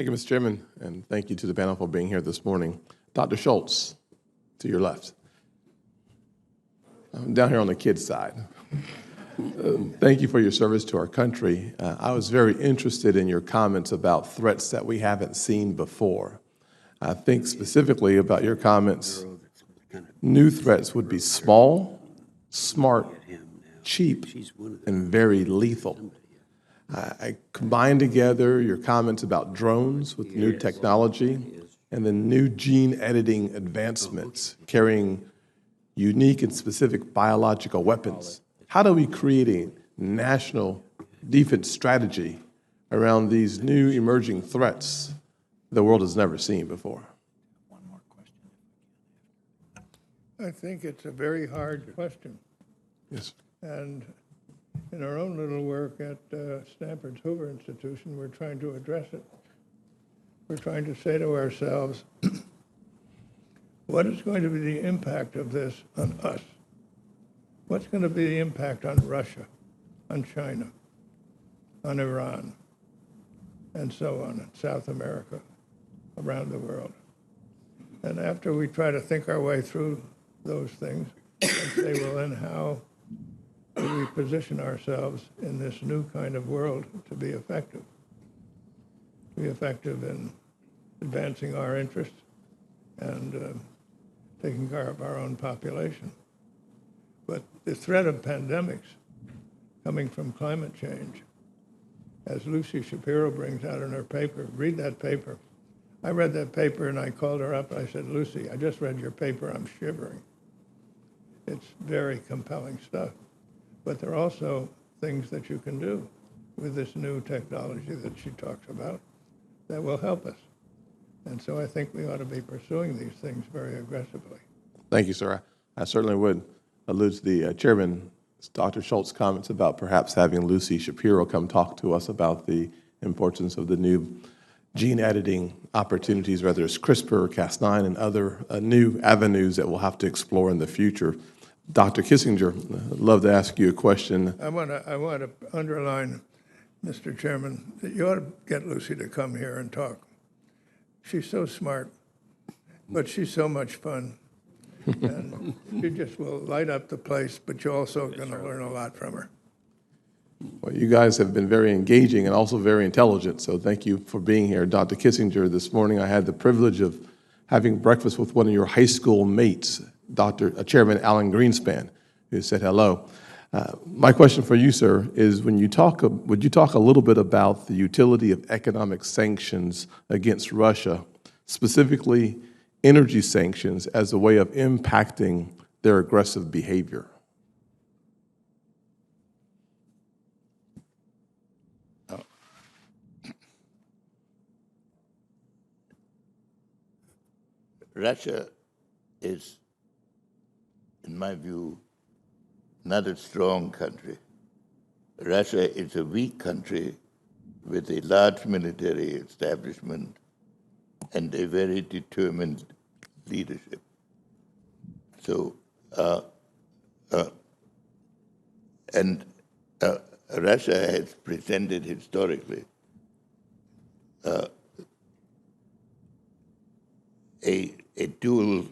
Thank you, Mr. Chairman, and thank you to the panel for being here this morning. Dr. Schultz, to your left. I'm down here on the kids' side. Thank you for your service to our country. I was very interested in your comments about threats that we haven't seen before. I think specifically about your comments, new threats would be small, smart, cheap, and very lethal. I combined together your comments about drones with new technology and the new gene editing advancements carrying unique and specific biological weapons. How do we create a national defense strategy around these new emerging threats the world has never seen before? One more question. I think it's a very hard question. Yes. And in our own little work at Stanford's Hoover Institution, we're trying to address it. We're trying to say to ourselves, what is going to be the impact of this on us? What's going to be the impact on Russia, on China, on Iran, and so on, in South America, around the world? And after we try to think our way through those things and say, well, then how do we position ourselves in this new kind of world to be effective? To be effective in advancing our interests and taking care of our own population. But the threat of pandemics coming from climate change, as Lucy Shapiro brings out in her paper, read that paper. I read that paper and I called her up. I said, Lucy, I just read your paper. I'm shivering. It's very compelling stuff. But there are also things that you can do with this new technology that she talks about that will help us. And so I think we ought to be pursuing these things very aggressively. Thank you, sir. I certainly would allude to the chairman, Dr. Schultz's comments about perhaps having Lucy Shapiro come talk to us about the importance of the new gene editing opportunities, whether it's CRISPR or Cas9 and other new avenues that we'll have to explore in the future. Dr. Kissinger, I'd love to ask you a question. I want to underline, Mr. Chairman, that you ought to get Lucy to come here and talk. She's so smart, but she's so much fun. And she just will light up the place, but you're also going to learn a lot from her. Well, you guys have been very engaging and also very intelligent, so thank you for being here. Dr. Kissinger, this morning I had the privilege of having breakfast with one of your high school mates, Chairman Alan Greenspan, who said hello. My question for you, sir, is would you talk a little bit about the utility of economic sanctions against Russia, specifically energy sanctions, as a way of impacting their aggressive behavior? Russia is, in my view, not a strong country. Russia is a weak country with a large military establishment and a very determined leadership. So, Russia has presented historically a dual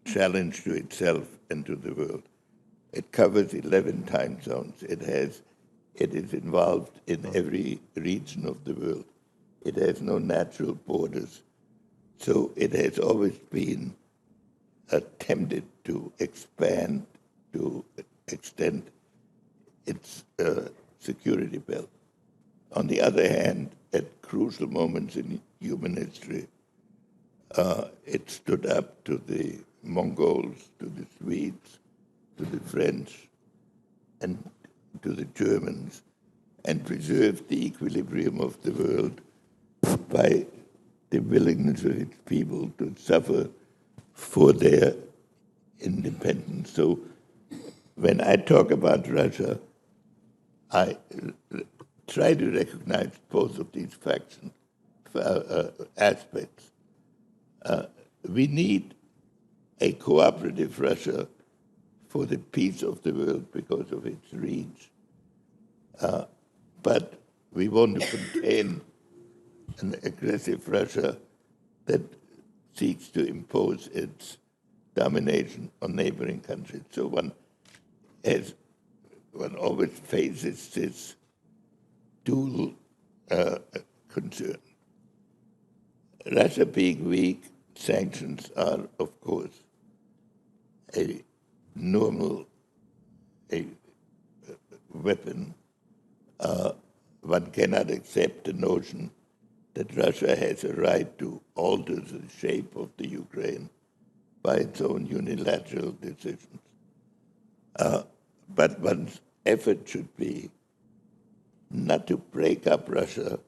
challenge to itself and to the world. It covers 11 time zones. It is involved in every region of the world. It has no natural borders. So it has always been attempted to expand, to extend its security belt. On the other hand, at crucial moments in human history, it stood up to the Mongols, to the Swedes, to the French, and to the Germans, and preserved the equilibrium of the world by the willingness of its people to suffer for their independence. So when I talk about Russia, I try to recognize both of these aspects. We need a cooperative Russia for the peace of the world because of its reach. But we want to contain an aggressive Russia that seeks to impose its domination on neighboring countries. So one always faces this dual concern. Russia being weak, sanctions are, of course, a normal weapon. One cannot accept the notion that Russia has a right to alter the shape of the Ukraine by its own unilateral decisions. But one's effort should be not to break up Russia,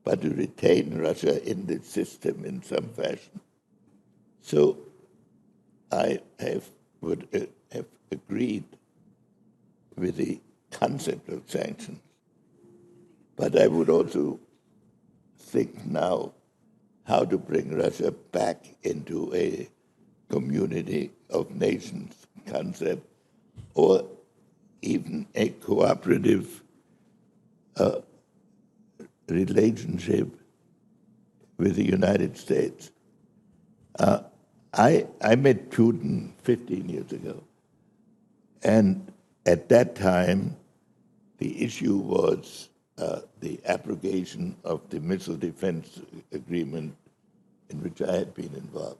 but to retain Russia in the system in some fashion. So I would have agreed with the concept of sanctions, but I would also think now how to bring Russia back into a community of nations concept, or even a cooperative relationship with the United States. I met Putin 15 years ago, and at that time, the issue was the abrogation of the missile defense agreement in which I had been involved.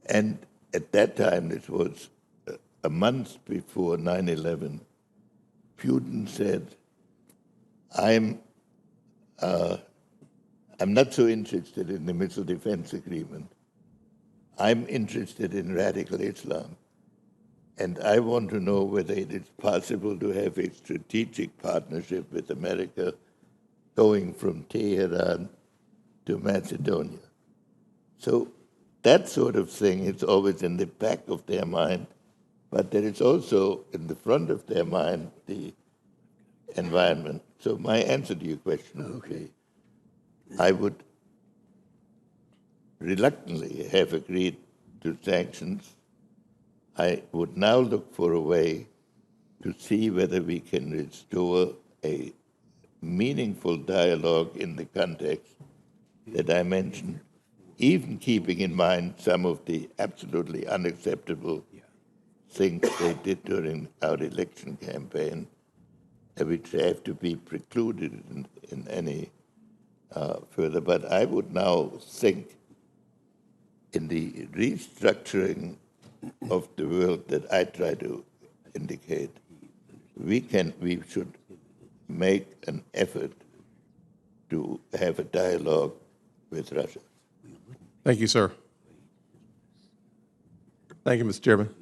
And at that time, this was a month before 9/11, Putin said, I'm not so interested in the missile defense agreement. I'm interested in radical Islam. And I want to know whether it is possible to have a strategic partnership with America going from Tehran to Macedonia. So that sort of thing is always in the back of their mind, but there is also in the front of their mind the environment. So my answer to your question would be, I would reluctantly have agreed to sanctions. I would now look for a way to see whether we can restore a meaningful dialogue in the context that I mentioned, even keeping in mind some of the absolutely unacceptable things they did during our election campaign, which have to be precluded in any further. But I would now think in the restructuring of the world that I try to indicate, we should make an effort to have a dialogue with Russia. Thank you, sir. Thank you, Mr. Chairman.